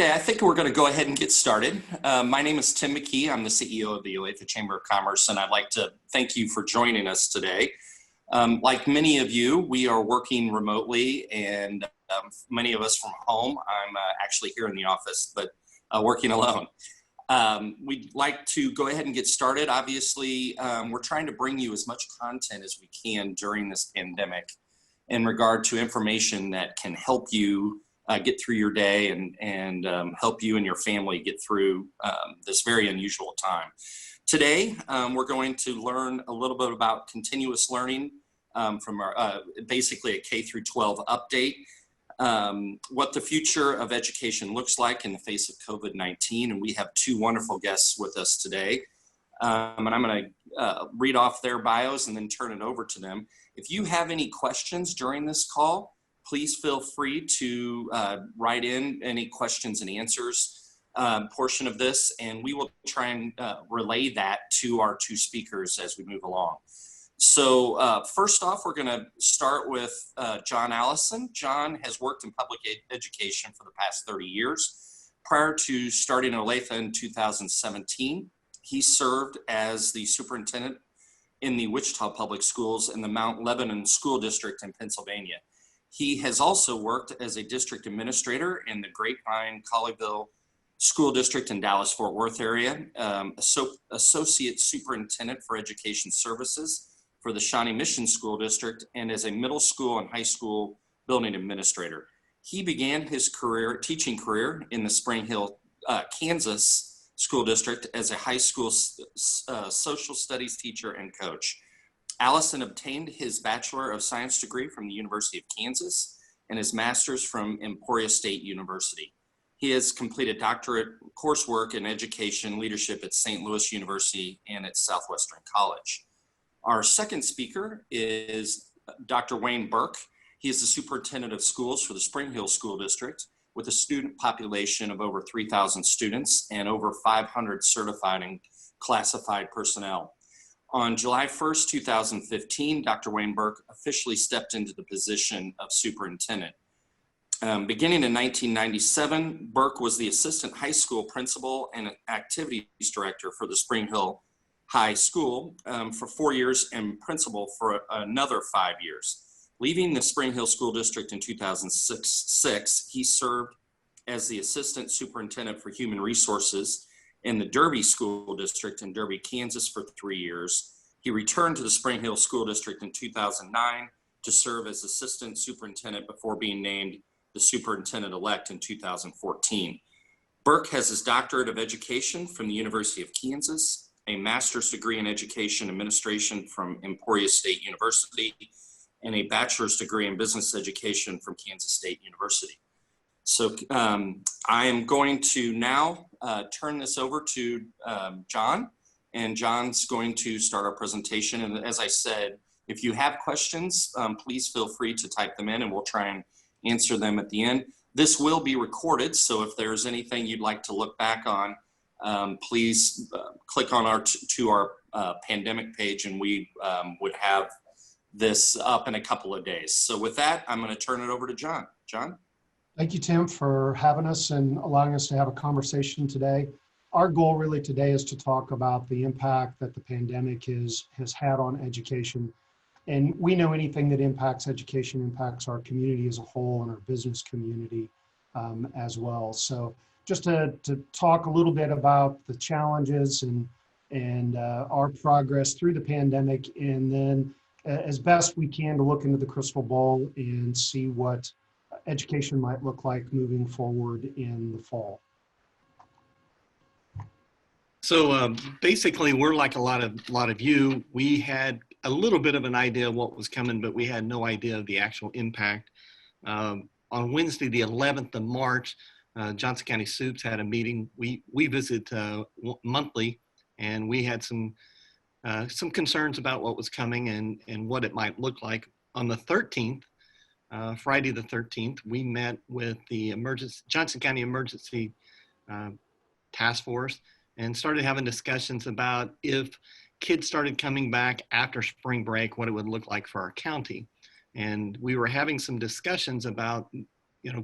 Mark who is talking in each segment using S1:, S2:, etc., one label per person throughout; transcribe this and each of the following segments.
S1: Okay, I think we're going to go ahead and get started. My name is Tim McKee. I'm the CEO of the Olathe Chamber of Commerce, and I'd like to thank you for joining us today. Like many of you, we are working remotely, and many of us from home. I'm actually here in the office, but working alone. We'd like to go ahead and get started. Obviously, we're trying to bring you as much content as we can during this pandemic in regard to information that can help you get through your day and help you and your family get through this very unusual time. Today, we're going to learn a little bit about continuous learning from our basically a K-12 update, what the future of education looks like in the face of COVID-19. And we have two wonderful guests with us today. And I'm going to read off their bios and then turn it over to them. If you have any questions during this call, please feel free to write in any questions and answers portion of this, and we will try and relay that to our two speakers as we move along. So first off, we're going to start with John Allison. John has worked in public education for the past 30 years. Prior to starting Olathe in 2017, he served as the superintendent in the Wichita Public Schools in the Mount Lebanon School District in Pennsylvania. He has also worked as a district administrator in the Grapevine-Colleyville School District in Dallas-Fort Worth area, associate superintendent for education services for the Shawnee Mission School District, and as a middle school and high school building administrator. He began his teaching career in the Spring Hill, Kansas School District as a high school social studies teacher and coach. Allison obtained his Bachelor of Science degree from the University of Kansas and his master's from Emporia State University. He has completed doctorate coursework in education leadership at St. Louis University and at Southwestern College. Our second speaker is Dr. Wayne Burke. He is the superintendent of schools for the Spring Hill School District with a student population of over 3,000 students and over 500 certified and classified personnel. On July 1st, 2015, Dr. Wayne Burke officially stepped into the position of superintendent. Beginning in 1997, Burke was the assistant high school principal and activities director for the Spring Hill High School for 4 years and principal for another 5 years. Leaving the Spring Hill School District in 2006, he served as the assistant superintendent for human resources in the Derby School District in Derby, Kansas for 3 years. He returned to the Spring Hill School District in 2009 to serve as assistant superintendent before being named the superintendent-elect in 2014. Burke has his doctorate of education from the University of Kansas, a master's degree in education administration from Emporia State University, and a bachelor's degree in business education from Kansas State University. So I am going to now turn this over to John, and John's going to start our presentation. And as I said, if you have questions, please feel free to type them in and we'll try and answer them at the end. This will be recorded, so if there's anything you'd like to look back on, please click on our pandemic page, and we would have this up in a couple of days. So with that, I'm going to turn it over to John. John?
S2: Thank you, Tim, for having us and allowing us to have a conversation today. Our goal really today is to talk about the impact that the pandemic has had on education. And we know anything that impacts education impacts our community as a whole and our business community as well. So just to talk a little bit about the challenges and our progress through the pandemic, and then as best we can to look into the crystal ball and see what education might look like moving forward in the fall.
S3: So basically, we're like a lot of you. We had a little bit of an idea of what was coming, but we had no idea of the actual impact. On Wednesday, the 11th of March, Johnson County Supes had a meeting. We visit monthly, and we had some concerns about what was coming and what it might look like. On the 13th, Friday the 13th, we met with the Johnson County Emergency Task Force and started having discussions about if kids started coming back after spring break, what it would look like for our county. And we were having some discussions about,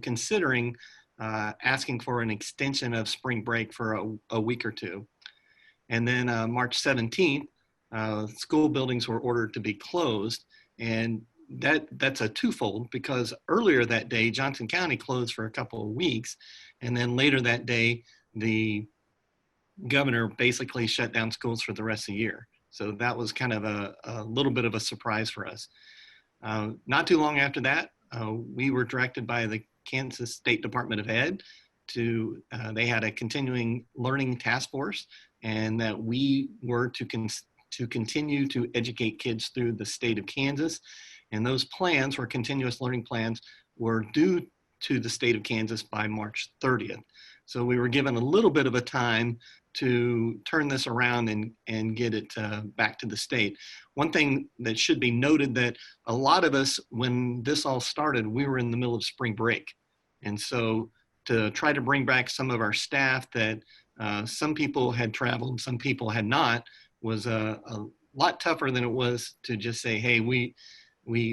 S3: considering asking for an extension of spring break for a week or two. And then March 17th, school buildings were ordered to be closed. And that's a twofold, because earlier that day, Johnson County closed for a couple of weeks. And then later that day, the governor basically shut down schools for the rest of the year. So that was kind of a little bit of a surprise for us. Not too long after that, we were directed by the Kansas State Department of Ed to, they had a continuing learning task force, and that we were to continue to educate kids through the state of Kansas. And those plans, were continuous learning plans, were due to the state of Kansas by March 30th. So we were given a little bit of a time to turn this around and get it back to the state. One thing that should be noted, that a lot of us, when this all started, we were in the middle of spring break. And so to try to bring back some of our staff that some people had traveled, some people had not, was a lot tougher than it was to just say, hey, we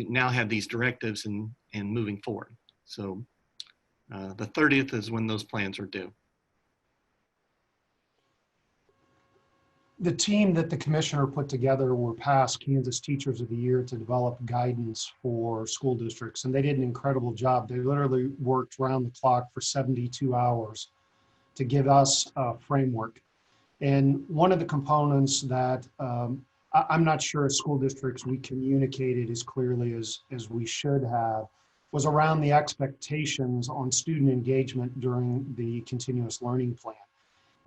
S3: now have these directives and moving forward. So the 30th is when those plans are due.
S2: The team that the commissioner put together were past Kansas Teachers of the Year to develop guidance for school districts, and they did an incredible job. They literally worked round the clock for 72 hours to give us a framework. And one of the components that I'm not sure as school districts we communicated as clearly as we should have was around the expectations on student engagement during the continuous learning plan.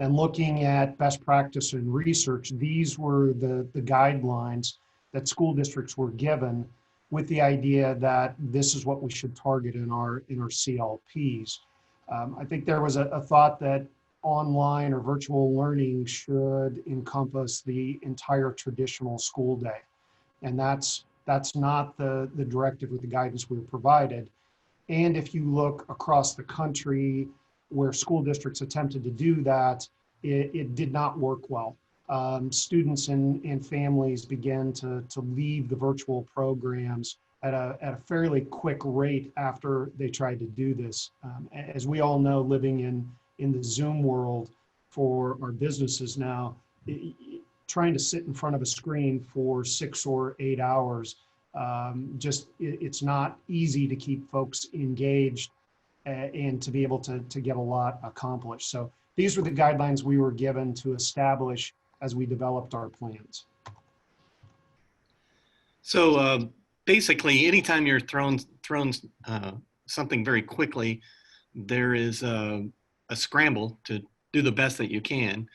S2: And looking at best practice and research, these were the guidelines that school districts were given, with the idea that this is what we should target in our CLPs. I think there was a thought that online or virtual learning should encompass the entire traditional school day. And that's not the directive or the guidance we were provided. And if you look across the country where school districts attempted to do that, it did not work well. Students and families began to leave the virtual programs at a fairly quick rate after they tried to do this. As we all know, living in the Zoom world for our businesses now, trying to sit in front of a screen for 6 or 8 hours, it's not easy to keep folks engaged and to be able to get a lot accomplished. So these were the guidelines we were given to establish as we developed our plans.
S3: So basically, anytime you're thrown something very quickly, there is a scramble to do the best that you can.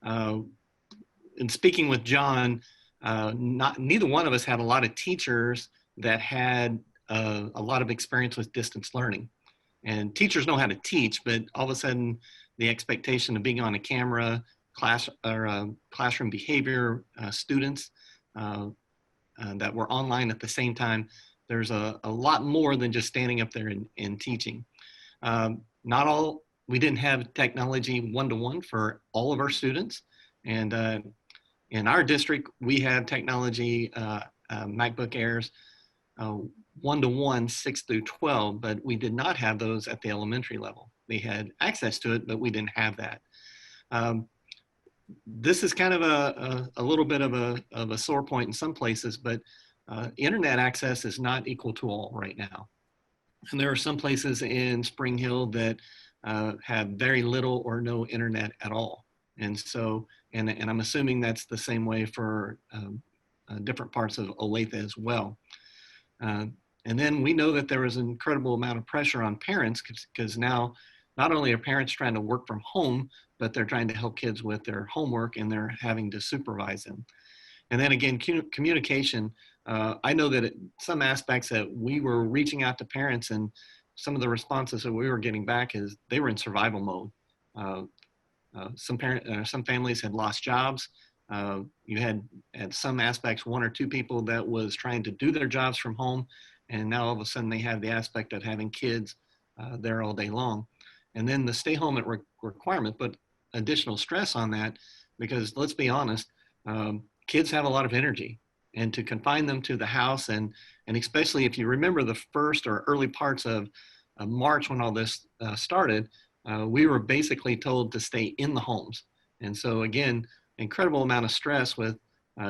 S3: In speaking with John, neither one of us had a lot of teachers that had a lot of experience with distance learning. And teachers know how to teach, but all of a sudden, the expectation of being on a camera, classroom behavior, students that were online at the same time, there's a lot more than just standing up there and teaching. We didn't have technology one-to-one for all of our students. And in our district, we have technology, MacBook Airs, one-to-one, 6 through 12, but we did not have those at the elementary level. They had access to it, but we didn't have that. This is kind of a little bit of a sore point in some places, but internet access is not equal to all right now. And there are some places in Spring Hill that have very little or no internet at all. And so, and I'm assuming that's the same way for different parts of Olathe as well. And then we know that there is an incredible amount of pressure on parents, because now not only are parents trying to work from home, but they're trying to help kids with their homework and they're having to supervise them. And then again, communication. I know that some aspects that we were reaching out to parents, and some of the responses that we were getting back is they were in survival mode. Some families had lost jobs. You had some aspects, 1 or 2 people that was trying to do their jobs from home, and now all of a sudden they have the aspect of having kids there all day long. And then the stay home at requirement put additional stress on that, because let's be honest, kids have a lot of energy, and to confine them to the house, and especially if you remember the first or early parts of March, when all this started, we were basically told to stay in the homes. And so again, incredible amount of stress with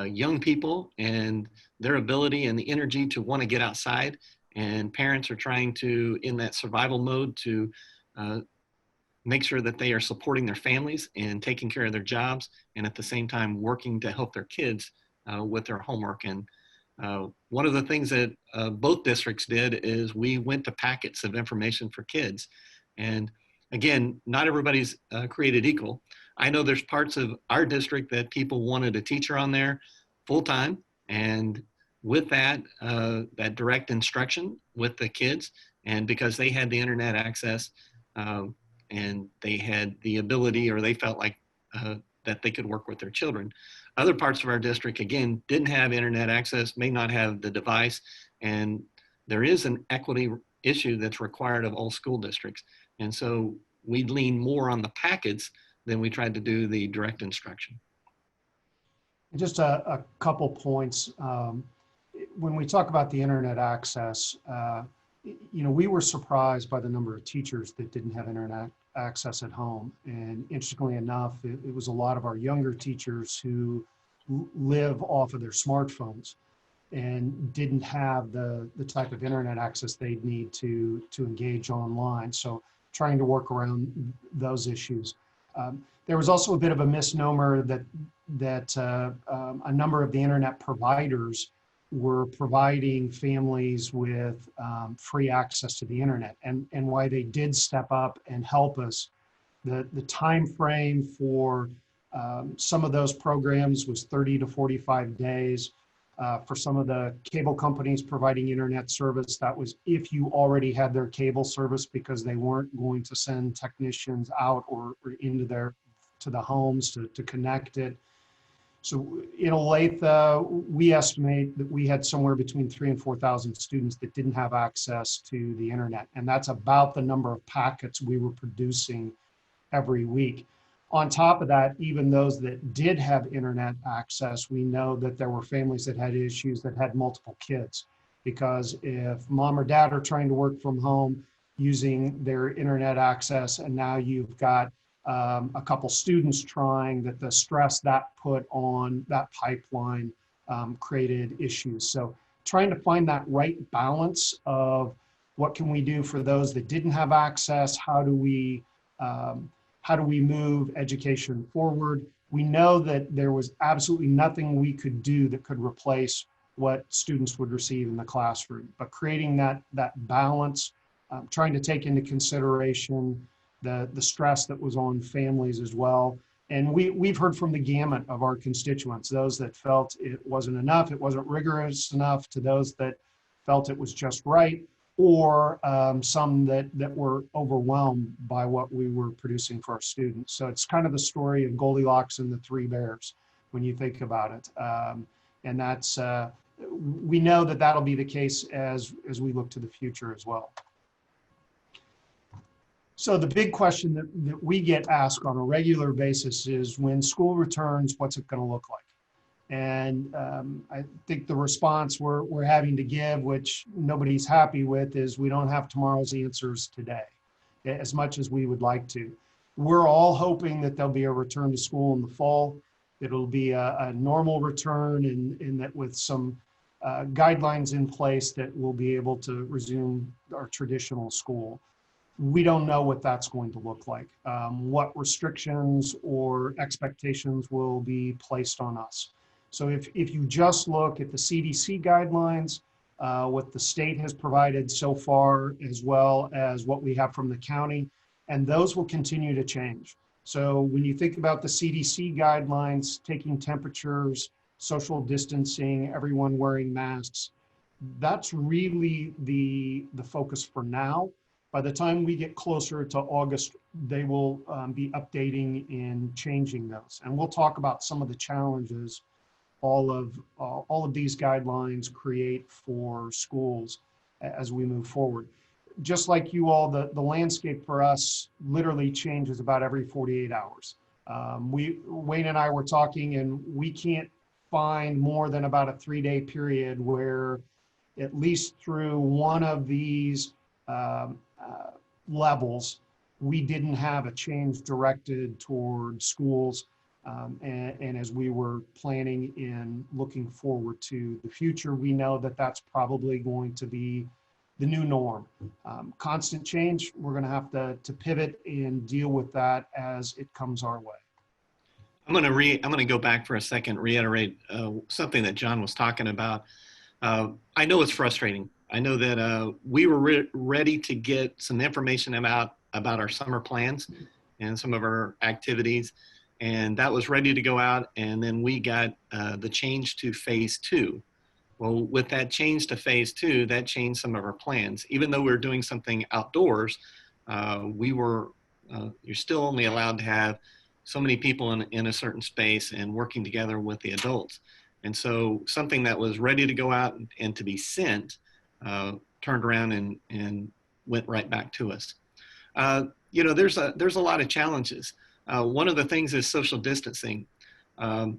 S3: young people and their ability and the energy to want to get outside. And parents are trying to, in that survival mode, to make sure that they are supporting their families and taking care of their jobs, and at the same time working to help their kids with their homework. And one of the things that both districts did is we went to packets of information for kids. And again, not everybody's created equal. I know there's parts of our district that people wanted a teacher on there full-time, and with that, that direct instruction with the kids, and because they had the internet access, and they had the ability, or they felt like that they could work with their children. Other parts of our district, again, didn't have internet access, may not have the device, and there is an equity issue that's required of all school districts. And so we lean more on the packets than we tried to do the direct instruction.
S2: Just a couple points. When we talk about the internet access, we were surprised by the number of teachers that didn't have internet access at home. And interestingly enough, it was a lot of our younger teachers who live off of their smartphones and didn't have the type of internet access they'd need to engage online. So trying to work around those issues. There was also a bit of a misnomer that a number of the internet providers were providing families with free access to the internet, and why they did step up and help us. The time frame for some of those programs was 30 to 45 days. For some of the cable companies providing internet service, that was if you already had their cable service, because they weren't going to send technicians out or into the homes to connect it. So in Olathe, we estimate that we had somewhere between 3,000 and 4,000 students that didn't have access to the internet. And that's about the number of packets we were producing every week. On top of that, even those that did have internet access, we know that there were families that had issues that had multiple kids. Because if mom or dad are trying to work from home using their internet access, and now you've got a couple students trying, that the stress that put on that pipeline created issues. So trying to find that right balance of what can we do for those that didn't have access? How do we move education forward? We know that there was absolutely nothing we could do that could replace what students would receive in the classroom, but creating that balance, trying to take into consideration the stress that was on families as well. And we've heard from the gamut of our constituents, those that felt it wasn't enough, it wasn't rigorous enough, to those that felt it was just right, or some that were overwhelmed by what we were producing for our students. So it's kind of the story of Goldilocks and the Three Bears when you think about it. And that's, we know that that'll be the case as we look to the future as well. So the big question that we get asked on a regular basis is, when school returns, what's it going to look like? And I think the response we're having to give, which nobody's happy with, is we don't have tomorrow's answers today, as much as we would like to. We're all hoping that there'll be a return to school in the fall. It'll be a normal return, and that with some guidelines in place that we'll be able to resume our traditional school. We don't know what that's going to look like, what restrictions or expectations will be placed on us. So if you just look at the CDC guidelines, what the state has provided so far, as well as what we have from the county, and those will continue to change. So when you think about the CDC guidelines, taking temperatures, social distancing, everyone wearing masks, that's really the focus for now. By the time we get closer to August, they will be updating and changing those. And we'll talk about some of the challenges all of these guidelines create for schools as we move forward. Just like you all, the landscape for us literally changes about every 48 hours. Wayne and I were talking, and we can't find more than about a 3-day period where, at least through one of these levels, we didn't have a change directed toward schools. And as we were planning and looking forward to the future, we know that that's probably going to be the new norm. Constant change, we're going to have to pivot and deal with that as it comes our way.
S3: I'm going to go back for a second, reiterate something that John was talking about. I know it's frustrating. I know that we were ready to get some information about our summer plans and some of our activities, and that was ready to go out. And then we got the change to phase 2. Well, with that change to phase 2, that changed some of our plans. Even though we were doing something outdoors, you're still only allowed to have so many people in a certain space and working together with the adults. And so something that was ready to go out and to be sent turned around and went right back to us. There's a lot of challenges. One of the things is social distancing. I'm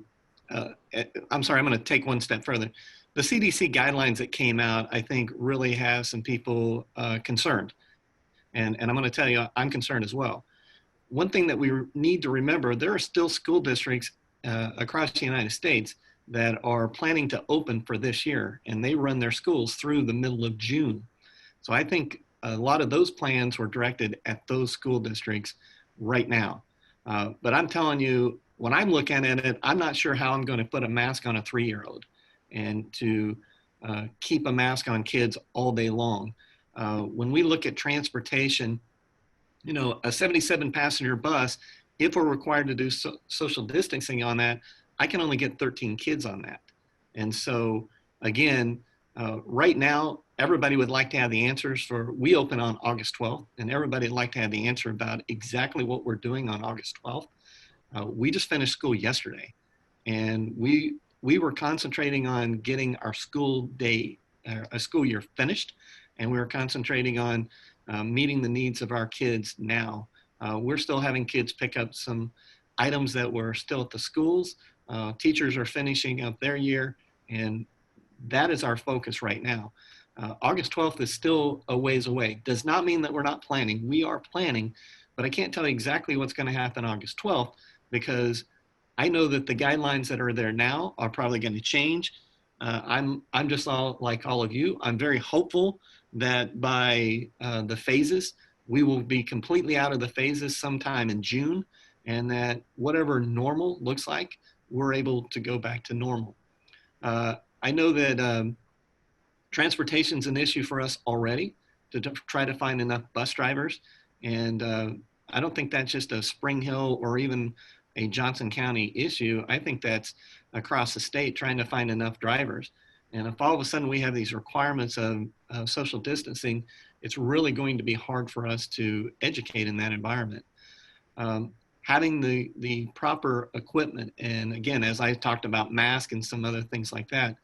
S3: sorry, I'm going to take one step further. The CDC guidelines that came out, I think, really have some people concerned. And I'm going to tell you, I'm concerned as well. One thing that we need to remember, there are still school districts across the United States that are planning to open for this year, and they run their schools through the middle of June. So I think a lot of those plans were directed at those school districts right now. But I'm telling you, when I'm looking at it, I'm not sure how I'm going to put a mask on a 3-year-old and to keep a mask on kids all day long. When we look at transportation, a 77 passenger bus, if we're required to do social distancing on that, I can only get 13 kids on that. And so again, right now, everybody would like to have the answers we open on August 12th, and everybody would like to have the answer about exactly what we're doing on August 12th. We just finished school yesterday, and we were concentrating on getting our school year finished, and we were concentrating on meeting the needs of our kids now. We're still having kids pick up some items that were still at the schools. Teachers are finishing up their year, and that is our focus right now. August 12th is still a ways away. Does not mean that we're not planning. We are planning, but I can't tell you exactly what's going to happen August 12th because I know that the guidelines that are there now are probably going to change. I'm just like all of you. I'm very hopeful that by the phases, we will be completely out of the phases sometime in June, and that whatever normal looks like, we're able to go back to normal. I know that transportation is an issue for us already to try to find enough bus drivers. And I don't think that's just a Spring Hill or even a Johnson County issue. I think that's across the state trying to find enough drivers. And if all of a sudden we have these requirements of social distancing, it's really going to be hard for us to educate in that environment. Having the proper equipment, and again, as I talked about masks and some other things like that,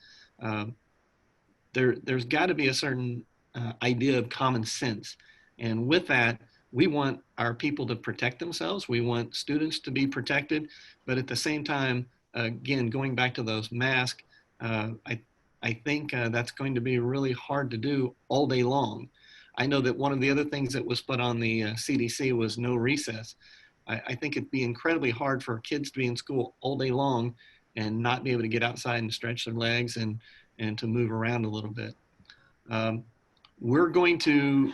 S3: there's got to be a certain idea of common sense. And with that, we want our people to protect themselves. We want students to be protected. But at the same time, again, going back to those masks, I think that's going to be really hard to do all day long. I know that one of the other things that was put on the CDC was no recess. I think it'd be incredibly hard for kids to be in school all day long and not be able to get outside and stretch their legs and to move around a little bit. We're going to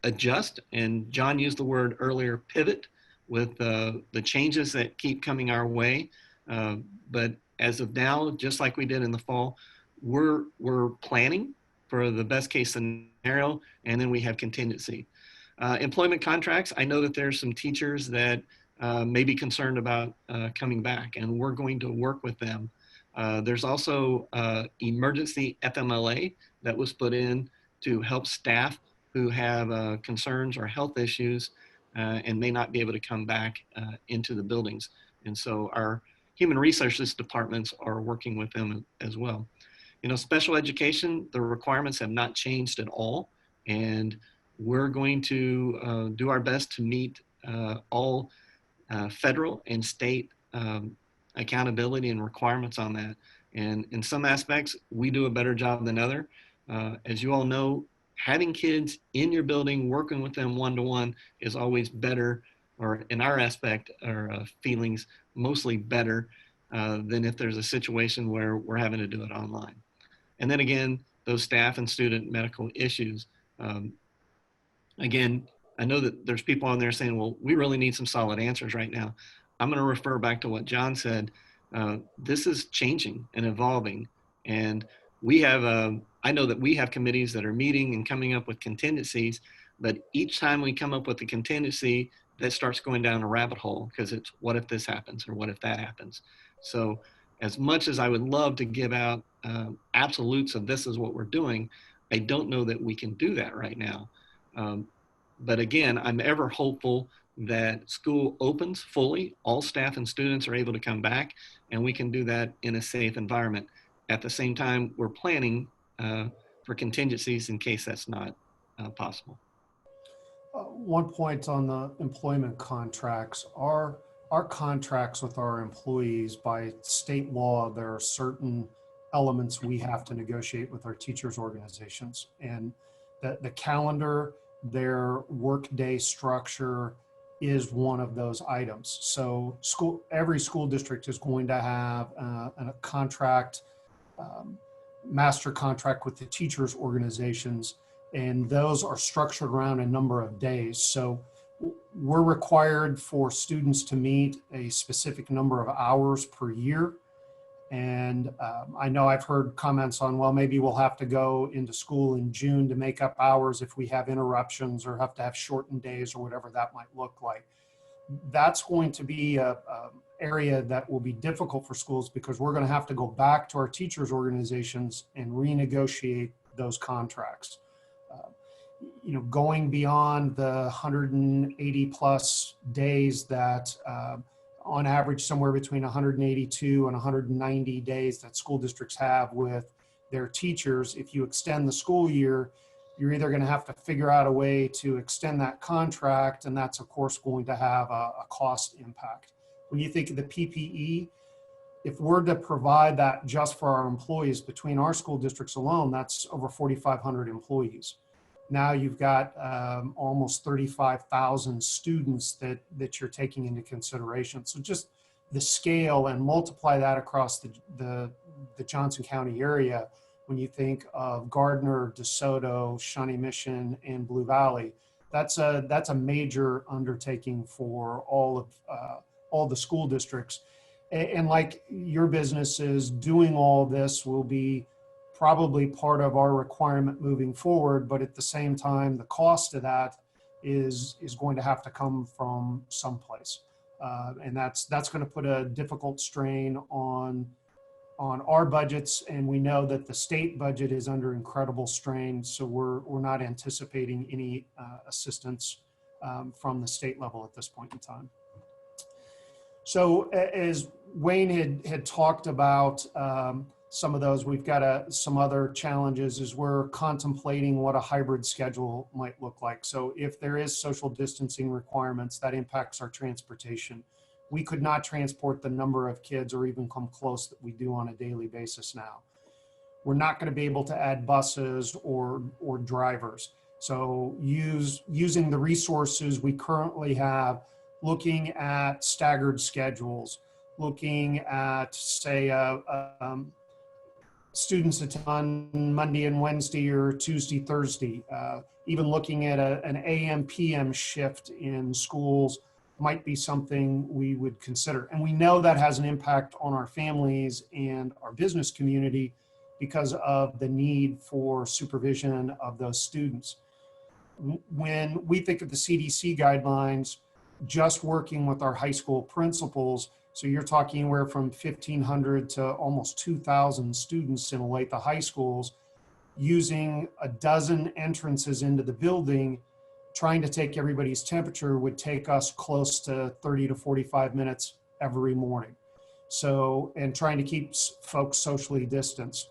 S3: adjust, and John used the word earlier, pivot, with the changes that keep coming our way. But as of now, just like we did in the fall, we're planning for the best case scenario, and then we have contingency. Employment contracts, I know that there's some teachers that may be concerned about coming back, and we're going to work with them. There's also emergency FMLA that was put in to help staff who have concerns or health issues and may not be able to come back into the buildings. And so our human resources departments are working with them as well. Special education, the requirements have not changed at all. And we're going to do our best to meet all federal and state accountability and requirements on that. And in some aspects, we do a better job than other. As you all know, having kids in your building, working with them one-to-one is always better, or in our aspect, our feelings, mostly better than if there's a situation where we're having to do it online. And then again, those staff and student medical issues. Again, I know that there's people on there saying, well, we really need some solid answers right now. I'm going to refer back to what John said. This is changing and evolving. And we have, I know that we have committees that are meeting and coming up with contingencies, but each time we come up with a contingency, that starts going down a rabbit hole because it's what if this happens or what if that happens. So as much as I would love to give out absolutes of this is what we're doing, I don't know that we can do that right now. But again, I'm ever hopeful that school opens fully, all staff and students are able to come back, and we can do that in a safe environment. At the same time, we're planning for contingencies in case that's not possible.
S2: One point on the employment contracts, our contracts with our employees, by state law, there are certain elements we have to negotiate with our teachers' organizations, and the calendar, their workday structure is one of those items. So every school district is going to have a contract, master contract with the teachers' organizations, and those are structured around a number of days. So we're required for students to meet a specific number of hours per year. And I know I've heard comments on, well, maybe we'll have to go into school in June to make up hours if we have interruptions or have to have shortened days or whatever that might look like. That's going to be a area that will be difficult for schools because we're going to have to go back to our teachers' organizations and renegotiate those contracts. Going beyond the 180 plus days that on average somewhere between 182 and 190 days that school districts have with their teachers. If you extend the school year, you're either going to have to figure out a way to extend that contract, and that's of course going to have a cost impact. When you think of the PPE, if we're to provide that just for our employees between our school districts alone, that's over 4,500 employees. Now you've got almost 35,000 students that you're taking into consideration. So just the scale, and multiply that across the Johnson County area. When you think of Gardner, DeSoto, Shawnee Mission, and Blue Valley, that's a major undertaking for all the school districts. And like your businesses, doing all this will be probably part of our requirement moving forward, but at the same time, the cost of that is going to have to come from someplace, and that's going to put a difficult strain on our budgets. And we know that the state budget is under incredible strain, so we're not anticipating any assistance from the state level at this point in time. So as Wayne had talked about. Some of those, we've got some other challenges as we're contemplating what a hybrid schedule might look like. So if there is social distancing requirements, that impacts our transportation. We could not transport the number of kids or even come close that we do on a daily basis now. We're not going to be able to add buses or drivers. So using the resources we currently have, looking at staggered schedules, looking at, say, students attend Monday and Wednesday or Tuesday, Thursday, even looking at an AM, PM shift in schools might be something we would consider. And we know that has an impact on our families and our business community because of the need for supervision of those students. When we think of the CDC guidelines, just working with our high school principals, so you're talking anywhere from 1,500 to almost 2,000 students in Olathe high schools, using a dozen entrances into the building, trying to take everybody's temperature would take us close to 30 to 45 minutes every morning. So, and trying to keep folks socially distanced.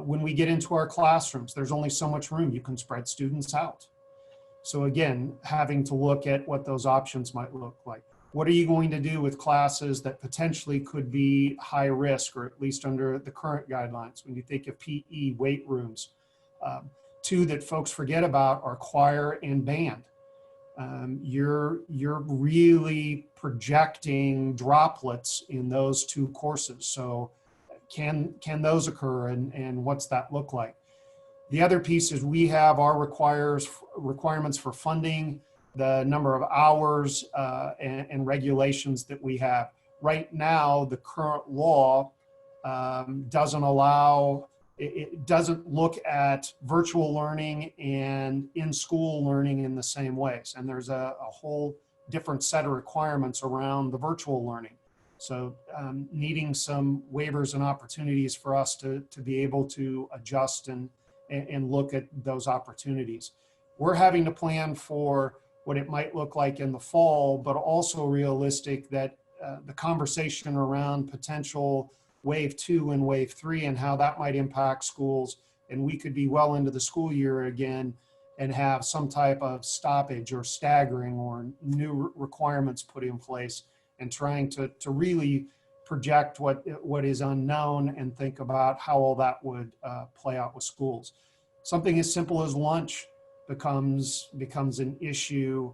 S2: When we get into our classrooms, there's only so much room you can spread students out. So again, having to look at what those options might look like. What are you going to do with classes that potentially could be high risk, or at least under the current guidelines? When you think of PE, weight rooms, two that folks forget about are choir and band. You're really projecting droplets in those two courses. So can those occur, and what's that look like? The other piece is we have our requirements for funding, the number of hours and regulations that we have. Right now, the current law doesn't allow, it doesn't look at virtual learning and in-school learning in the same ways. And there's a whole different set of requirements around the virtual learning. So needing some waivers and opportunities for us to be able to adjust and look at those opportunities. We're having to plan for what it might look like in the fall, but also realistic that the conversation around potential wave 2 and wave 3 and how that might impact schools. And we could be well into the school year again and have some type of stoppage or staggering or new requirements put in place, and trying to really project what is unknown and think about how all that would play out with schools. Something as simple as lunch becomes an issue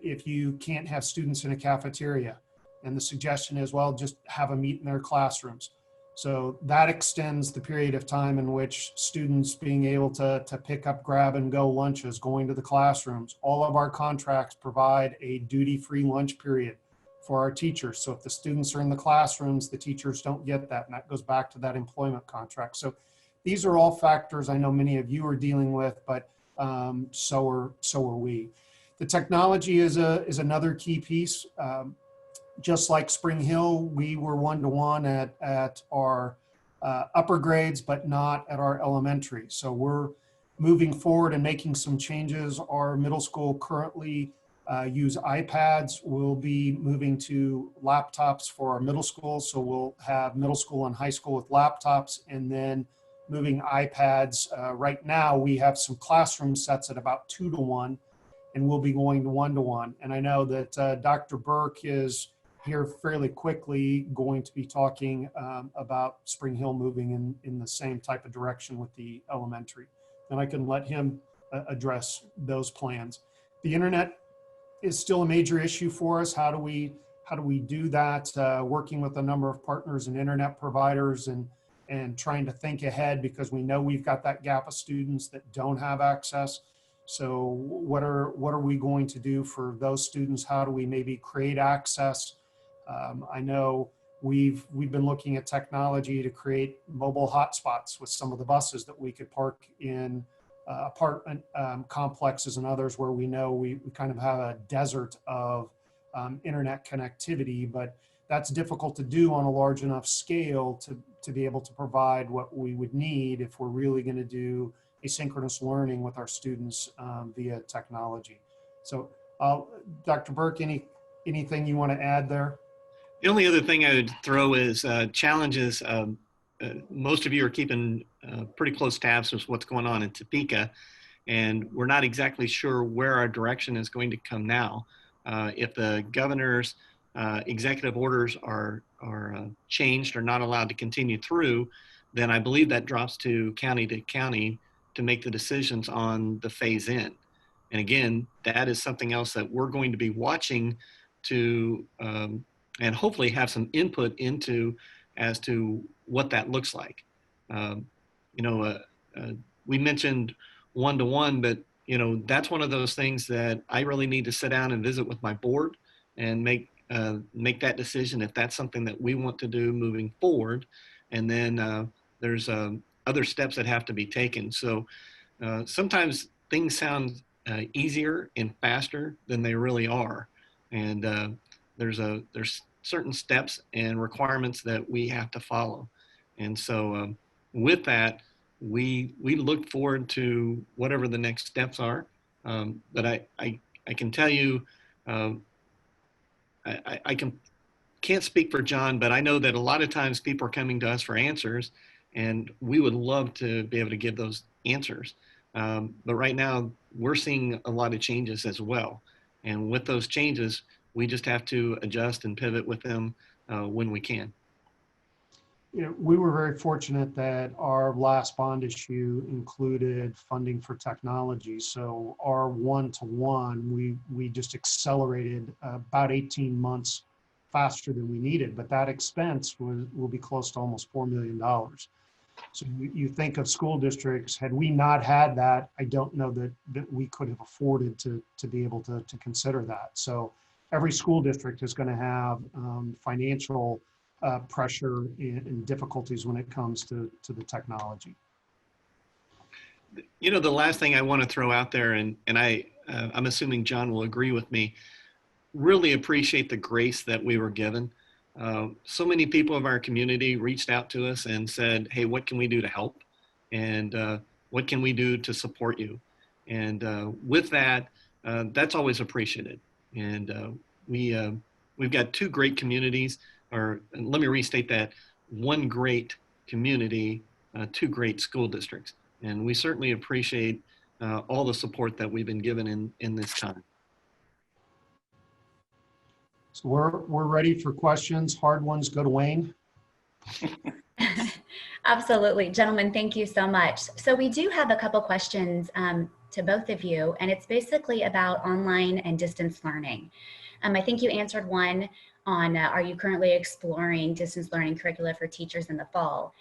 S2: if you can't have students in a cafeteria. And the suggestion is, well, just have them eat in their classrooms. So that extends the period of time in which students being able to pick up, grab and go lunches, going to the classrooms. All of our contracts provide a duty-free lunch period for our teachers. So if the students are in the classrooms, the teachers don't get that. And that goes back to that employment contract. So these are all factors I know many of you are dealing with, but so are we. The technology is another key piece. Just like Spring Hill, we were one-to-one at our upper grades, but not at our elementary. So we're moving forward and making some changes. Our middle school currently use iPads. We'll be moving to laptops for our middle school. So we'll have middle school and high school with laptops, and then moving iPads. Right now, we have some classroom sets at about 2-to-1, and we'll be going to 1-to-1. And I know that Dr. Burke is here fairly quickly going to be talking about Spring Hill moving in the same type of direction with the elementary. And I can let him address those plans. The internet is still a major issue for us. How do we do that? Working with a number of partners and internet providers and trying to think ahead, because we know we've got that gap of students that don't have access. So what are we going to do for those students? How do we maybe create access? I know we've been looking at technology to create mobile hotspots with some of the buses that we could park in apartment complexes and others where we know we kind of have a desert of internet connectivity, but that's difficult to do on a large enough scale to be able to provide what we would need if we're really going to do asynchronous learning with our students via technology. So Dr. Burke, anything you want to add there?
S3: The only other thing I would throw is challenges. Most of you are keeping pretty close tabs with what's going on in Topeka, and we're not exactly sure where our direction is going to come now. If the governor's executive orders are changed or not allowed to continue through, then I believe that drops to county to make the decisions on the phase in. And again, that is something else that we're going to be watching to and hopefully have some input into as to what that looks like. We mentioned 1-to-1, but that's one of those things that I really need to sit down and visit with my board and make that decision if that's something that we want to do moving forward. And then there's other steps that have to be taken. So sometimes things sound easier and faster than they really are. And there's certain steps and requirements that we have to follow. And so with that, we look forward to whatever the next steps are. But I can tell you, I can't speak for John, but I know that a lot of times people are coming to us for answers, and we would love to be able to give those answers. But right now, we're seeing a lot of changes as well. And with those changes, we just have to adjust and pivot with them when we can.
S2: we were very fortunate that our last bond issue included funding for technology. So our one-to-one, we just accelerated about 18 months faster than we needed, but that expense will be close to almost $4 million. So you think of school districts, had we not had that, I don't know that we could have afforded to be able to consider that. So every school district is going to have financial pressure and difficulties when it comes to the technology.
S3: You know, the last thing I want to throw out there, and I'm assuming John will agree with me, really appreciate the grace that we were given. So many people of our community reached out to us and said, hey, what can we do to help? And what can we do to support you? And with that, that's always appreciated. And we've got two great communities, or let me restate that, one great community, two great school districts. And we certainly appreciate all the support that we've been given in this time.
S2: So we're ready for questions. Hard ones go to Wayne.
S4: Absolutely. Gentlemen, thank you so much. So we do have a couple questions to both of you, and it's basically about online and distance learning. I think you answered one on are you currently exploring distance learning curricula for teachers in the fall?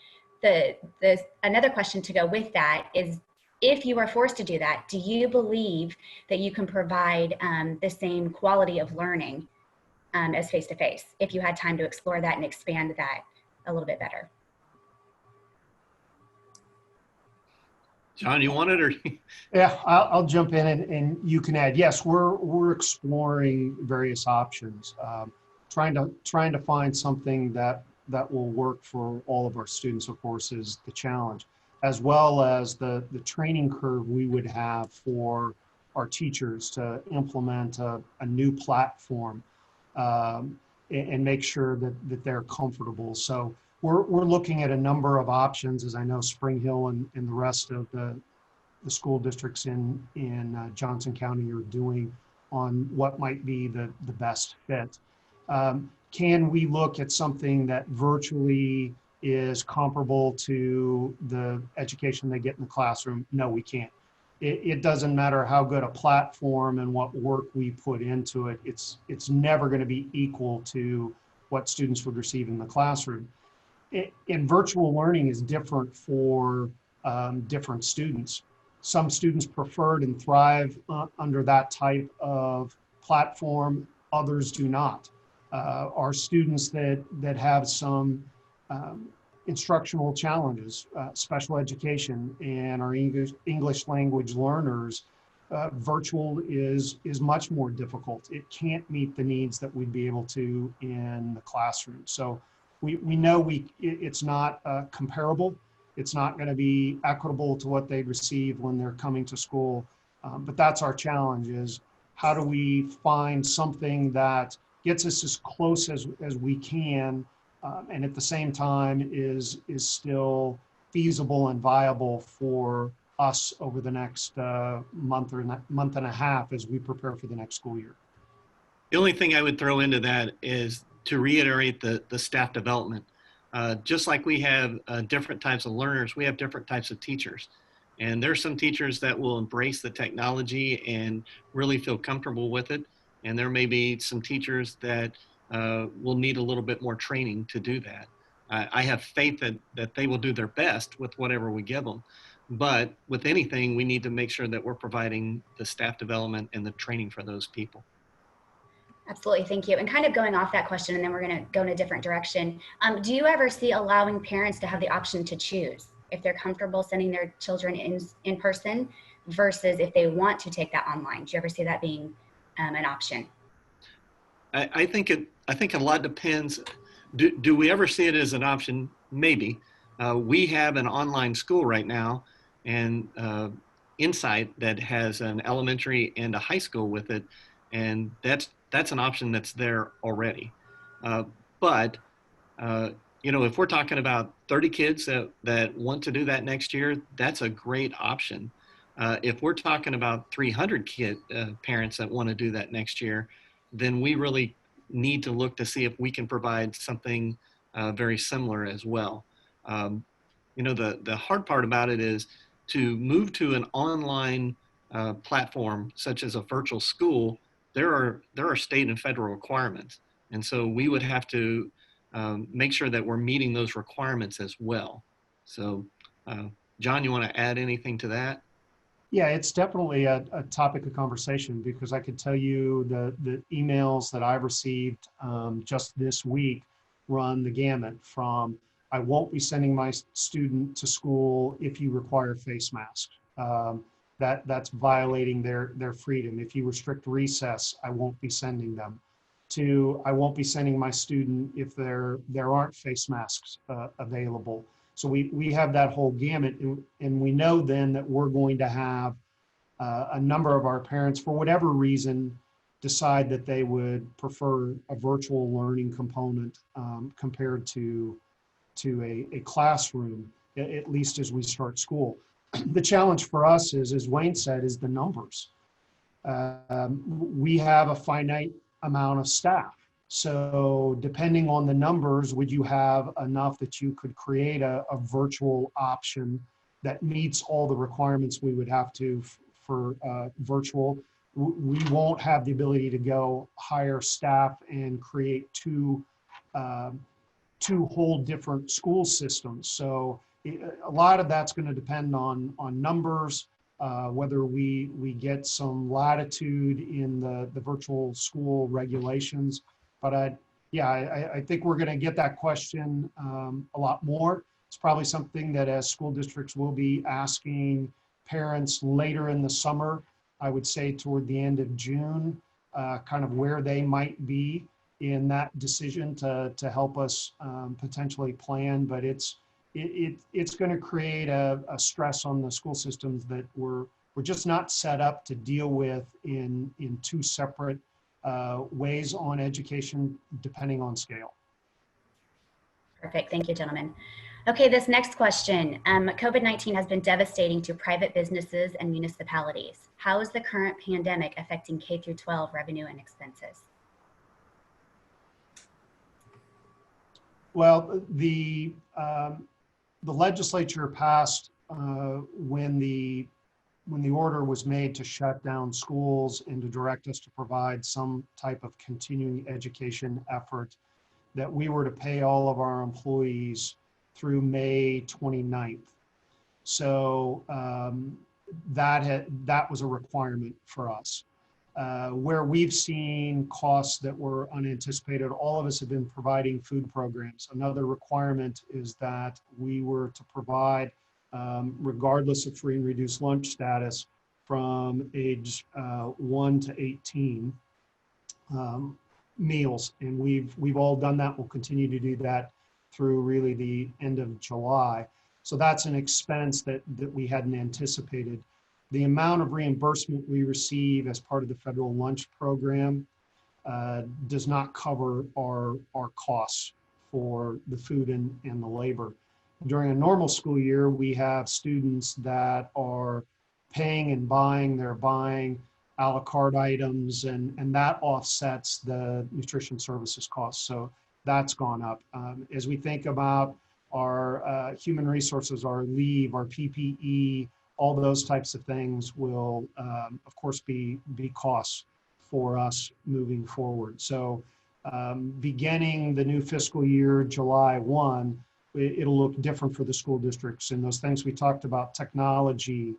S4: Another question to go with that is, if you are forced to do that, do you believe that you can provide the same quality of learning as face-to-face, if you had time to explore that and expand that a little bit better?
S3: John, you want it, or?
S2: Yeah, I'll jump in and you can add. Yes, we're exploring various options, trying to find something that will work for all of our students, of course, is the challenge, as well as the training curve we would have for our teachers to implement a new platform and make sure that they're comfortable. So we're looking at a number of options, as I know Spring Hill and the rest of the school districts in Johnson County are doing on what might be the best fit. Can we look at something that virtually is comparable to the education they get in the classroom? No, we can't. It doesn't matter how good a platform and what work we put into it. It's never going to be equal to what students would receive in the classroom. And virtual learning is different for different students. Some students preferred and thrive under that type of platform. Others do not. Our students that have some instructional challenges, special education, and our English language learners, virtual is much more difficult. It can't meet the needs that we'd be able to in the classroom. So we know it's not comparable. It's not going to be equitable to what they'd receive when they're coming to school. But that's our challenge, is how do we find something that gets us as close as we can, and at the same time is still feasible and viable for us over the next month and a half as we prepare for the next school year.
S3: The only thing I would throw into that is to reiterate the staff development. Just like we have different types of learners, we have different types of teachers. And there's some teachers that will embrace the technology and really feel comfortable with it. And there may be some teachers that will need a little bit more training to do that. I have faith that they will do their best with whatever we give them. But with anything, we need to make sure that we're providing the staff development and the training for those people.
S4: Absolutely, thank you. And kind of going off that question, and then we're going to go in a different direction. Do you ever see allowing parents to have the option to choose if they're comfortable sending their children in person versus if they want to take that online? Do you ever see that being an option?
S3: I think a lot depends. Do we ever see it as an option? Maybe. We have an online school right now, and Insight, that has an elementary and a high school with it, and that's an option that's there already. But you know, if we're talking about 30 kids that want to do that next year, that's a great option. If we're talking about 300 parents that want to do that next year, then we really need to look to see if we can provide something very similar as well. You know, the hard part about it is to move to an online platform such as a virtual school. There are state and federal requirements, and so we would have to make sure that we're meeting those requirements as well. So, John, you want to add anything to that?
S2: Yeah, it's definitely a topic of conversation, because I could tell you the emails that I've received just this week run the gamut from, I won't be sending my student to school if you require face masks. That's violating their freedom. If you restrict recess, I won't be sending them. To, I won't be sending my student if there aren't face masks available. So we have that whole gamut, and we know then that we're going to have a number of our parents, for whatever reason, decide that they would prefer a virtual learning component compared to a classroom, at least as we start school. The challenge for us is, as Wayne said, is the numbers. We have a finite amount of staff. So depending on the numbers, would you have enough that you could create a virtual option that meets all the requirements we would have to for virtual? We won't have the ability to go hire staff and create two whole different school systems. So a lot of that's going to depend on numbers, whether we get some latitude in the virtual school regulations. But I think we're going to get that question a lot more. It's probably something that as school districts will be asking parents later in the summer, I would say toward the end of June, kind of where they might be in that decision to help us potentially plan. But it's going to create a stress on the school systems that we're just not set up to deal with in two separate ways on education, depending on scale.
S4: Perfect. Thank you, gentlemen. Okay, this next question. COVID-19 has been devastating to private businesses and municipalities. How is the current pandemic affecting K-12 revenue and expenses?
S2: Well, the legislature passed when the order was made to shut down schools and to direct us to provide some type of continuing education effort, that we were to pay all of our employees through May 29th. So that was a requirement for us. Where we've seen costs that were unanticipated, all of us have been providing food programs. Another requirement is that we were to provide, regardless of free and reduced lunch status, from age 1 to 18 meals. And we've all done that. We'll continue to do that through really the end of July. So that's an expense that we hadn't anticipated. The amount of reimbursement we receive as part of the federal lunch program does not cover our costs for the food and the labor. During a normal school year, we have students that are paying and buying, they're buying a la carte items, and that offsets the nutrition services costs. So that's gone up. As we think about our human resources, our leave, our PPE, all those types of things will, of course, be costs for us moving forward. So beginning the new fiscal year, July 1, it'll look different for the school districts. And those things we talked about, technology,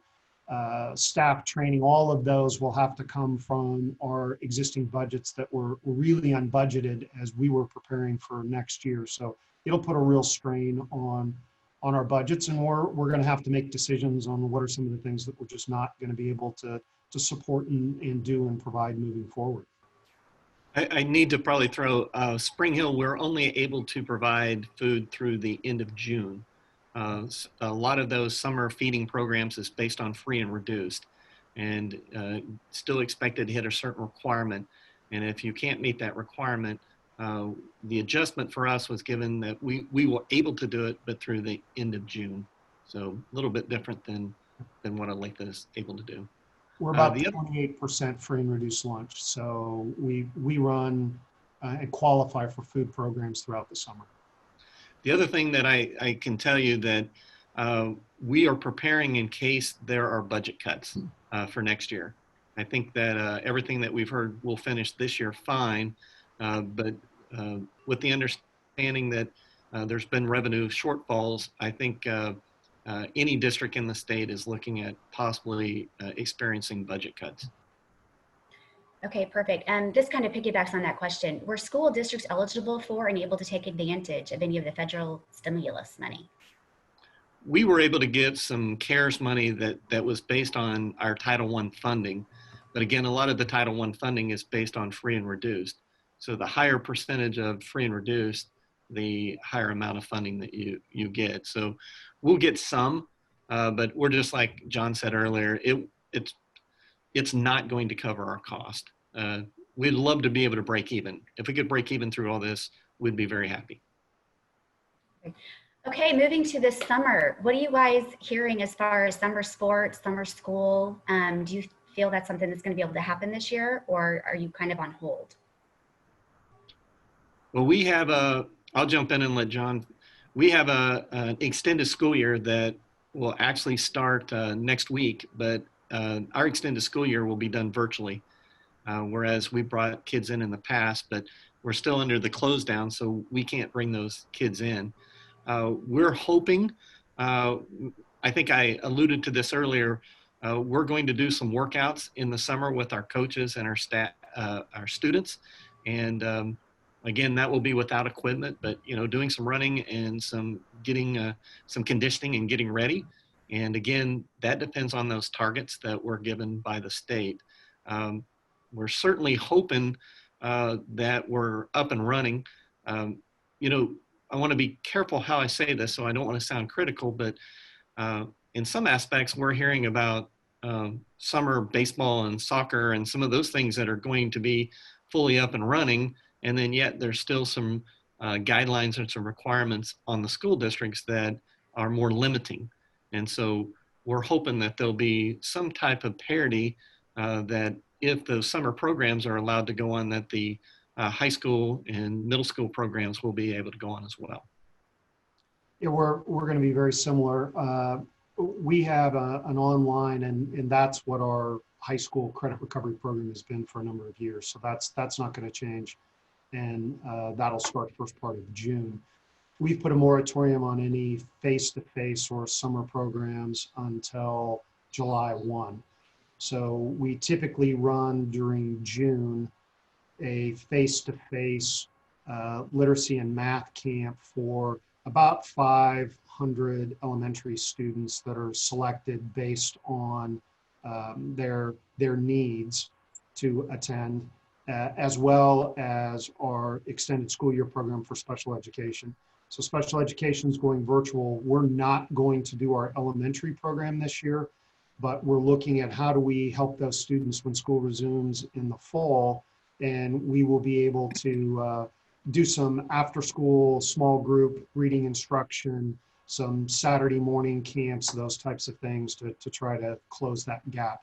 S2: staff training, all of those will have to come from our existing budgets that were really unbudgeted as we were preparing for next year. So it'll put a real strain on our budgets, and we're going to have to make decisions on what are some of the things that we're just not going to be able to support and do and provide moving forward.
S3: I need to probably throw Spring Hill. We're only able to provide food through the end of June. A lot of those summer feeding programs is based on free and reduced, and still expected to hit a certain requirement. And if you can't meet that requirement, the adjustment for us was given that we were able to do it, but through the end of June. So a little bit different than what Olathe is able to do.
S2: We're about 28% free and reduced lunch. So we run and qualify for food programs throughout the summer.
S3: The other thing that I can tell you that we are preparing in case there are budget cuts for next year. I think that everything that we've heard will finish this year fine, but with the understanding that there's been revenue shortfalls, I think any district in the state is looking at possibly experiencing budget cuts.
S4: Okay, perfect. And this kind of piggybacks on that question. Were school districts eligible for and able to take advantage of any of the federal stimulus money?
S3: We were able to get some CARES money that was based on our Title I funding. But again, a lot of the Title I funding is based on free and reduced. So the higher percentage of free and reduced, the higher amount of funding that you get. So we'll get some, but we're just like John said earlier, it's not going to cover our cost. We'd love to be able to break even. If we could break even through all this, we'd be very happy.
S4: Okay, moving to this summer. What are you guys hearing as far as summer sports, summer school? Do you feel that's something that's going to be able to happen this year, or are you kind of on hold?
S3: Well, we have I'll jump in and let John, we have an extended school year that will actually start next week, but our extended school year will be done virtually, whereas we brought kids in the past, but we're still under the close down, so we can't bring those kids in. We're hoping, I think I alluded to this earlier, we're going to do some workouts in the summer with our coaches and our staff, our students. And again, that will be without equipment, but doing some running and some getting some conditioning and getting ready. And again, that depends on those targets that were given by the state. We're certainly hoping that we're up and running. I want to be careful how I say this, so I don't want to sound critical, but in some aspects, we're hearing about summer baseball and soccer and some of those things that are going to be fully up and running. And then yet there's still some guidelines and some requirements on the school districts that are more limiting. And so we're hoping that there'll be some type of parity that if those summer programs are allowed to go on, that the high school and middle school programs will be able to go on as well.
S2: Yeah, we're going to be very similar. We have an online, and that's what our high school credit recovery program has been for a number of years. So that's not going to change, and that'll start the first part of June. We've put a moratorium on any face-to-face or summer programs until July 1. So we typically run during June a face-to-face literacy and math camp for about 500 elementary students that are selected based on their needs to attend, as well as our extended school year program for special education. So special education is going virtual. We're not going to do our elementary program this year, but we're looking at how do we help those students when school resumes in the fall, and we will be able to do some after school small group reading instruction, some Saturday morning camps, those types of things to try to close that gap.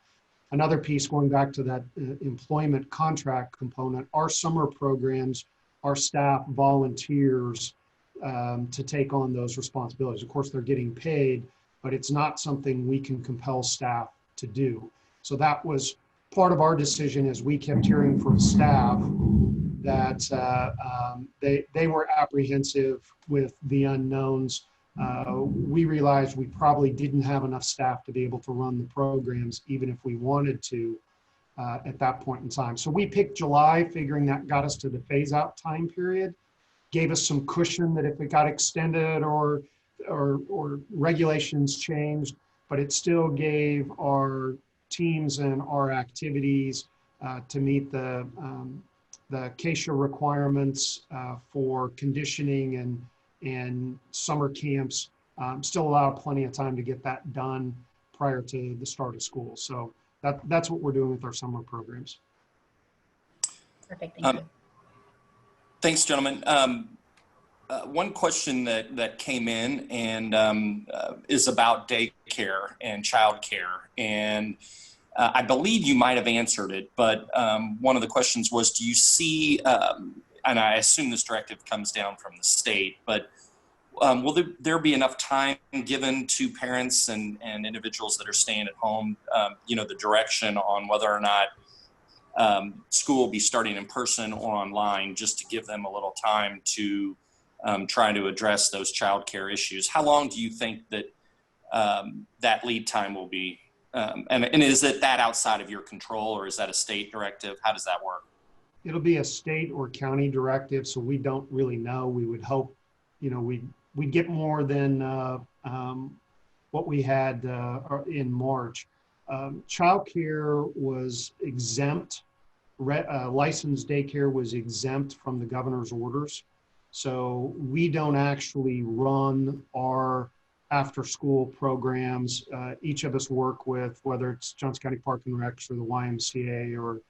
S2: Another piece, going back to that employment contract component, our summer programs, our staff volunteers to take on those responsibilities. Of course, they're getting paid, but it's not something we can compel staff to do. So that was part of our decision, as we kept hearing from staff that they were apprehensive with the unknowns. We realized we probably didn't have enough staff to be able to run the programs, even if we wanted to at that point in time. So we picked July, figuring that got us to the phase out time period, gave us some cushion that if it got extended or regulations changed, but it still gave our teams and our activities to meet the CASHA requirements for conditioning and summer camps, still allowed plenty of time to get that done prior to the start of school. So that's what we're doing with our summer programs.
S4: Perfect, thank you.
S1: Thanks, gentlemen. One question that came in and is about daycare and childcare. And I believe you might have answered it, but one of the questions was, do you see, and I assume this directive comes down from the state, but Will there be enough time given to parents and individuals that are staying at home, the direction on whether or not school will be starting in person or online, just to give them a little time to try to address those childcare issues? How long do you think that that lead time will be? And is it that outside of your control, or is that a state directive? How does that work?
S2: It'll be a state or county directive, so we don't really know. We would hope, we'd get more than what we had in March. Childcare was exempt. Licensed daycare was exempt from the governor's orders. So we don't actually run our after-school programs. Each of us work with, whether it's Johnson County Park and Recs or the YMCA or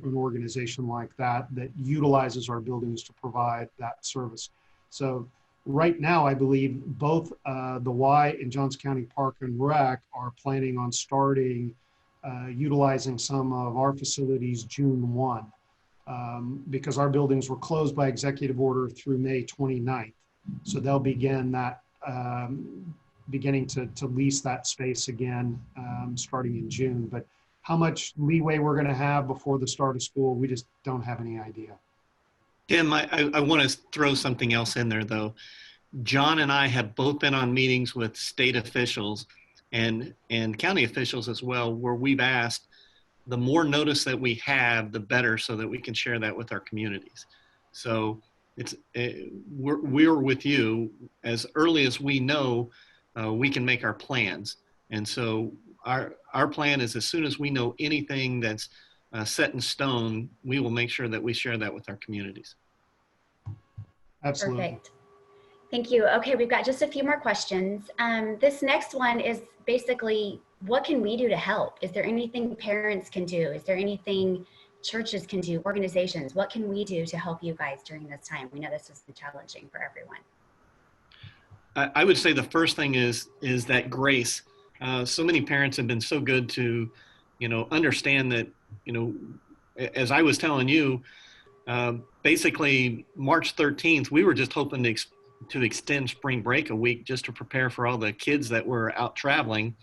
S2: an organization like that utilizes our buildings to provide that service. So right now, I believe both the Y and Johnson County Park and Rec are planning on starting utilizing some of our facilities June 1, because our buildings were closed by executive order through May 29th. So they'll begin that, beginning to lease that space again, starting in June. But how much leeway we're going to have before the start of school, we just don't have any idea.
S3: Tim, I want to throw something else in there, though. John and I have both been on meetings with state officials and county officials as well, where we've asked the more notice that we have, the better, so that we can share that with our communities. So we're with you. As early as we know, we can make our plans. And so our plan is, as soon as we know anything that's set in stone, we will make sure that we share that with our communities.
S2: Absolutely.
S4: Perfect. Thank you. Okay, we've got just a few more questions. This next one is basically, what can we do to help? Is there anything parents can do? Is there anything churches can do, organizations? What can we do to help you guys during this time? We know this has been challenging for everyone.
S3: I would say the first thing is that grace. So many parents have been so good to, understand that, as I was telling you, basically March 13th, we were just hoping to extend spring break a week just to prepare for all the kids that were out traveling.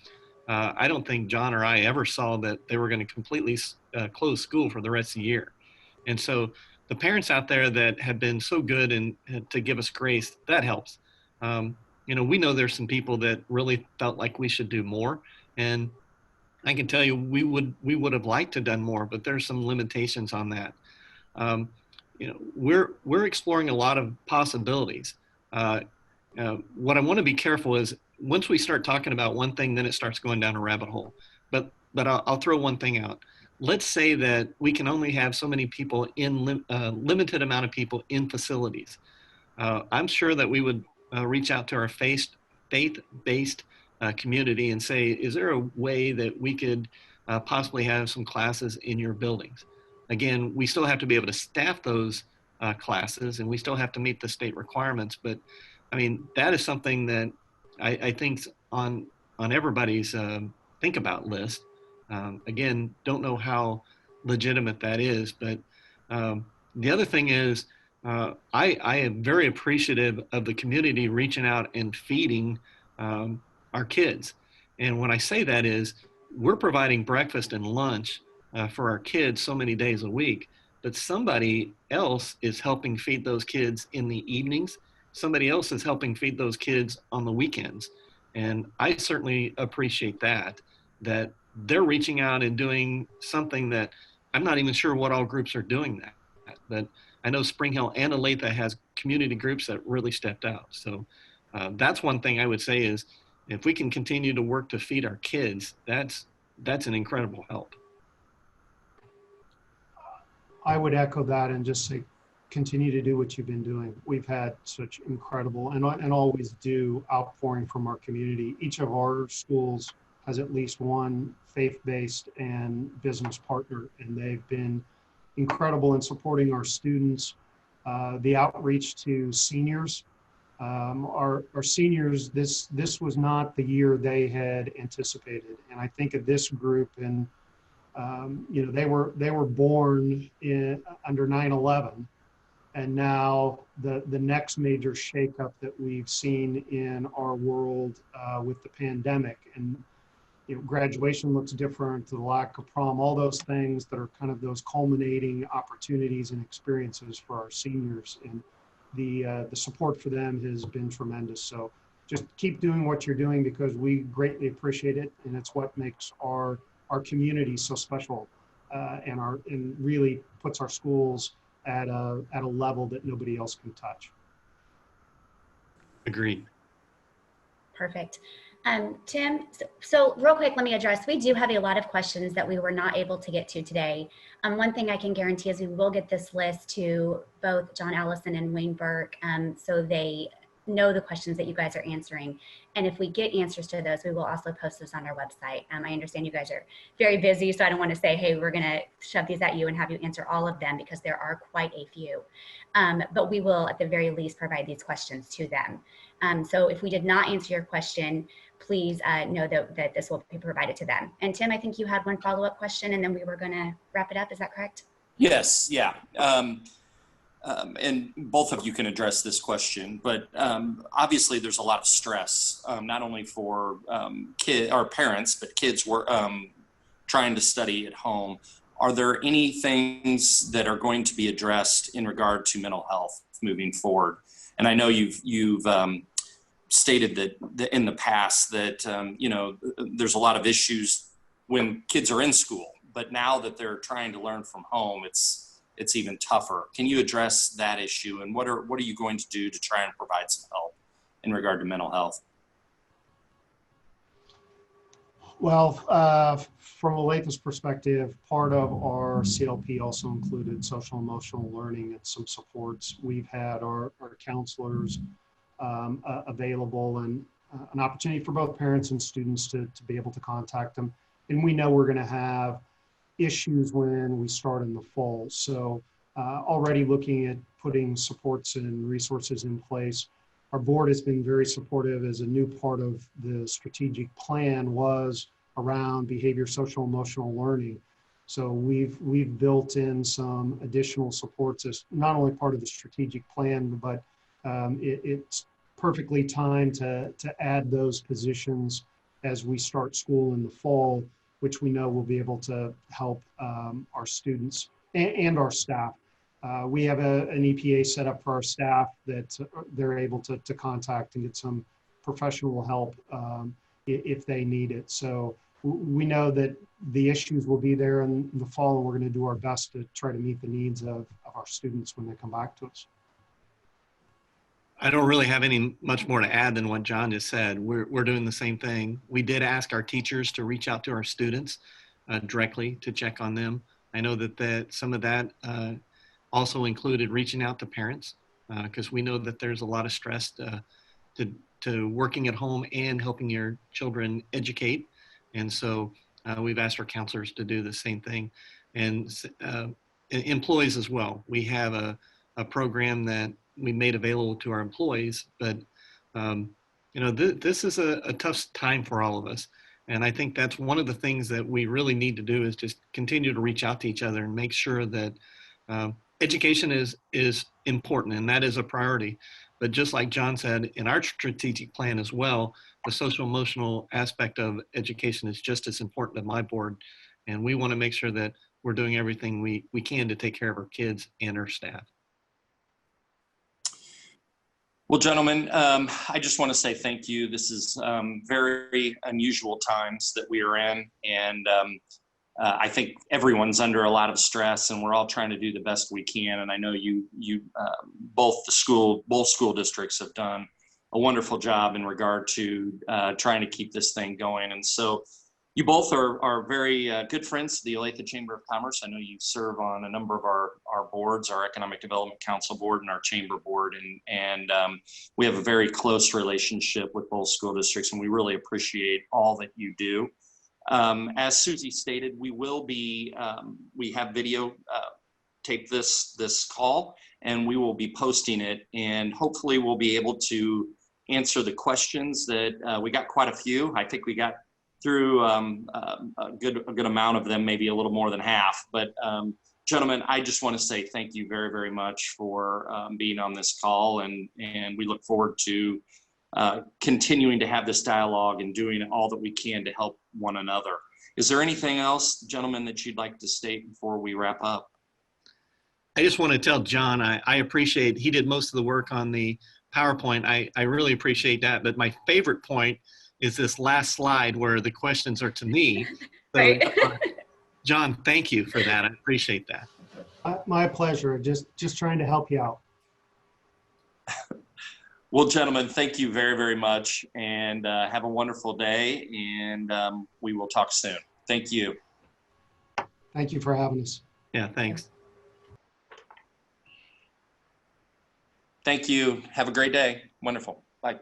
S3: I don't think John or I ever saw that they were going to completely close school for the rest of the year. And so the parents out there that have been so good and to give us grace, that helps. We know there's some people that really felt like we should do more. And I can tell you, we would have liked to have done more, but there's some limitations on that. We're exploring a lot of possibilities. What I want to be careful is, once we start talking about one thing, then it starts going down a rabbit hole. But I'll throw one thing out. Let's say that we can only have so many people in limited amount of people in facilities. I'm sure that we would reach out to our faith-based community and say, is there a way that we could possibly have some classes in your buildings? Again, we still have to be able to staff those classes, and we still have to meet the state requirements. But I mean, that is something that I think's on everybody's think about list. Again, don't know how legitimate that is, but the other thing is, I am very appreciative of the community reaching out and feeding our kids. And when I say that is, we're providing breakfast and lunch for our kids so many days a week, but somebody else is helping feed those kids in the evenings. Somebody else is helping feed those kids on the weekends. And I certainly appreciate that they're reaching out and doing something that I'm not even sure what all groups are doing that. But I know Spring Hill and Olathe has community groups that really stepped out. So that's one thing I would say is, if we can continue to work to feed our kids, that's an incredible help.
S2: I would echo that and just say, continue to do what you've been doing. We've had such incredible and always do outpouring from our community. Each of our schools has at least one faith-based and business partner, and they've been incredible in supporting our students. The outreach to seniors, our seniors, this was not the year they had anticipated. And I think of this group, and they were born under 9/11, And now the next major shakeup that we've seen in our world with the pandemic, and graduation looks different, the lack of prom, all those things that are kind of those culminating opportunities and experiences for our seniors. And the support for them has been tremendous. So just keep doing what you're doing, because we greatly appreciate it, and it's what makes our community so special, and really puts our schools at a level that nobody else can touch.
S3: Agreed.
S4: Perfect. Tim, so real quick, let me address, we do have a lot of questions that we were not able to get to today. One thing I can guarantee is we will get this list to both John Allison and Wayne Burke, so they know the questions that you guys are answering. And if we get answers to those, we will also post those on our website. I understand you guys are very busy, so I don't want to say, hey, we're going to shove these at you and have you answer all of them, because there are quite a few. But we will, at the very least, provide these questions to them. So if we did not answer your question, please know that this will be provided to them. And Tim, I think you had one follow-up question, and then we were going to wrap it up. Is that correct?
S1: Yes, yeah. And both of you can address this question, but obviously there's a lot of stress, not only for parents, but kids were trying to study at home. Are there any things that are going to be addressed in regard to mental health moving forward? And I know you've stated that in the past that there's a lot of issues when kids are in school, but now that they're trying to learn from home, it's even tougher. Can you address that issue, and what are you going to do to try and provide some help in regard to mental health?
S2: Well, from Olathe's perspective, part of our CLP also included social emotional learning and some supports. We've had our counselors available, and an opportunity for both parents and students to be able to contact them. And we know we're going to have issues when we start in the fall. So already looking at putting supports and resources in place. Our board has been very supportive, as a new part of the strategic plan was around behavior, social, emotional learning. So we've built in some additional supports as not only part of the strategic plan, but it's perfectly timed to add those positions as we start school in the fall, which we know will be able to help our students and our staff. We have an EPA set up for our staff that they're able to contact and get some professional help if they need it. So we know that the issues will be there in the fall, and we're going to do our best to try to meet the needs of our students when they come back to us.
S3: I don't really have much more to add than what John just said. We're doing the same thing. We did ask our teachers to reach out to our students directly to check on them. I know that some of that also included reaching out to parents, because we know that there's a lot of stress to working at home and helping your children educate. And so we've asked our counselors to do the same thing, and employees as well. We have a program that we made available to our employees, but this is a tough time for all of us. And I think that's one of the things that we really need to do, is just continue to reach out to each other and make sure that education is important, and that is a priority. But just like John said, in our strategic plan as well, the social emotional aspect of education is just as important to my board. And we want to make sure that we're doing everything we can to take care of our kids and our staff.
S1: Well, gentlemen, I just want to say thank you. This is very unusual times that we are in, and I think everyone's under a lot of stress, and we're all trying to do the best we can. And I know both school districts have done a wonderful job in regard to trying to keep this thing going. And so you both are very good friends to the Olathe Chamber of Commerce. I know you serve on a number of our boards, our Economic Development Council board and our Chamber board, and we have a very close relationship with both school districts, and we really appreciate all that you do. As Susie stated, we have video tape this call, and we will be posting it, and hopefully we'll be able to answer the questions that we got quite a few. I think we got through a good amount of them, maybe a little more than half, but Gentlemen, I just want to say thank you very, very much for being on this call, and we look forward to continuing to have this dialogue and doing all that we can to help one another. Is there anything else, gentlemen, that you'd like to state before we wrap up?
S3: I just want to tell John, I appreciate, he did most of the work on the PowerPoint. I really appreciate that. But my favorite point is this last slide where the questions are to me. So,
S4: Right.
S3: John, thank you for that. I appreciate that.
S2: My pleasure. Just trying to help you out.
S1: Well, gentlemen, thank you very, very much, and have a wonderful day, and we will talk soon. Thank you.
S2: Thank you for having us.
S3: Yeah, thanks.
S1: Thank you. Have a great day. Wonderful. Bye.